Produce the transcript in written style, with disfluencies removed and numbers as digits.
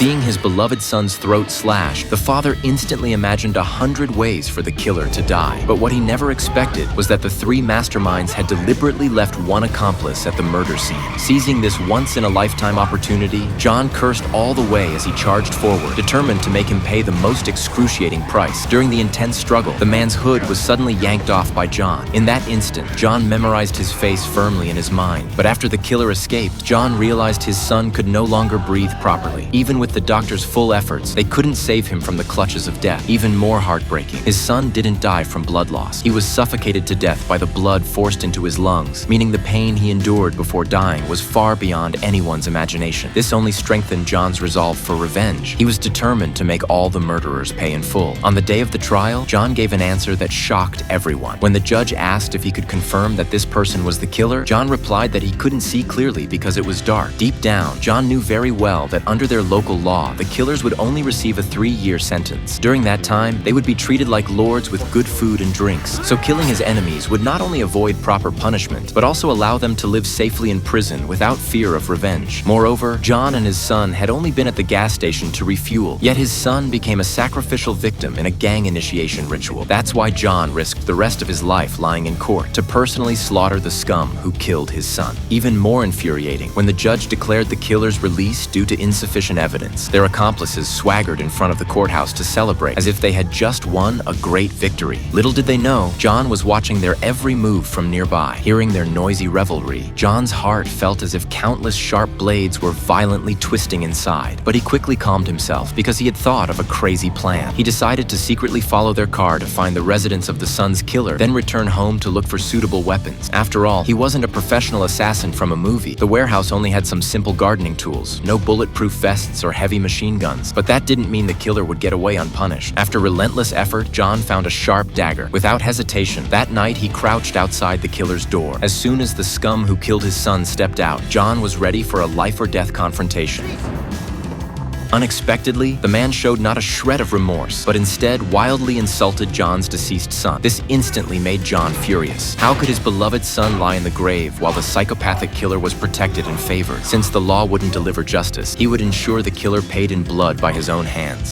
Seeing his beloved son's throat slashed, the father instantly imagined 100 ways for the killer to die. But what he never expected was that the three masterminds had deliberately left one accomplice at the murder scene. Seizing this once-in-a-lifetime opportunity, John cursed all the way as he charged forward, determined to make him pay the most excruciating price. During the intense struggle, the man's hood was suddenly yanked off by John. In that instant, John memorized his face firmly in his mind. But after the killer escaped, John realized his son could no longer breathe properly. Even with the doctor's full efforts, they couldn't save him from the clutches of death. Even more heartbreaking, his son didn't die from blood loss. He was suffocated to death by the blood forced into his lungs, meaning the pain he endured before dying was far beyond anyone's imagination. This only strengthened John's resolve for revenge. He was determined to make all the murderers pay in full. On the day of the trial, John gave an answer that shocked everyone. When the judge asked if he could confirm that this person was the killer, John replied that he couldn't see clearly because it was dark. Deep down, John knew very well that under their local law, the killers would only receive a 3-year sentence. During that time, they would be treated like lords with good food and drinks. So killing his enemies would not only avoid proper punishment, but also allow them to live safely in prison without fear of revenge. Moreover, John and his son had only been at the gas station to refuel, yet his son became a sacrificial victim in a gang initiation ritual. That's why John risked the rest of his life lying in court to personally slaughter the scum who killed his son. Even more infuriating, when the judge declared the killers released due to insufficient evidence, their accomplices swaggered in front of the courthouse to celebrate as if they had just won a great victory. Little did they know, John was watching their every move from nearby. Hearing their noisy revelry, John's heart felt as if countless sharp blades were violently twisting inside. But he quickly calmed himself because he had thought of a crazy plan. He decided to secretly follow their car to find the residence of the son's killer, then return home to look for suitable weapons. After all, he wasn't a professional assassin from a movie. The warehouse only had some simple gardening tools, no bulletproof vests or heavy machine guns. But that didn't mean the killer would get away unpunished. After relentless effort, John found a sharp dagger. Without hesitation, that night he crouched outside the killer's door. As soon as the scum who killed his son stepped out, John was ready for a life-or-death confrontation. Unexpectedly, the man showed not a shred of remorse, but instead wildly insulted John's deceased son. This instantly made John furious. How could his beloved son lie in the grave while the psychopathic killer was protected and favored? Since the law wouldn't deliver justice, he would ensure the killer paid in blood by his own hands.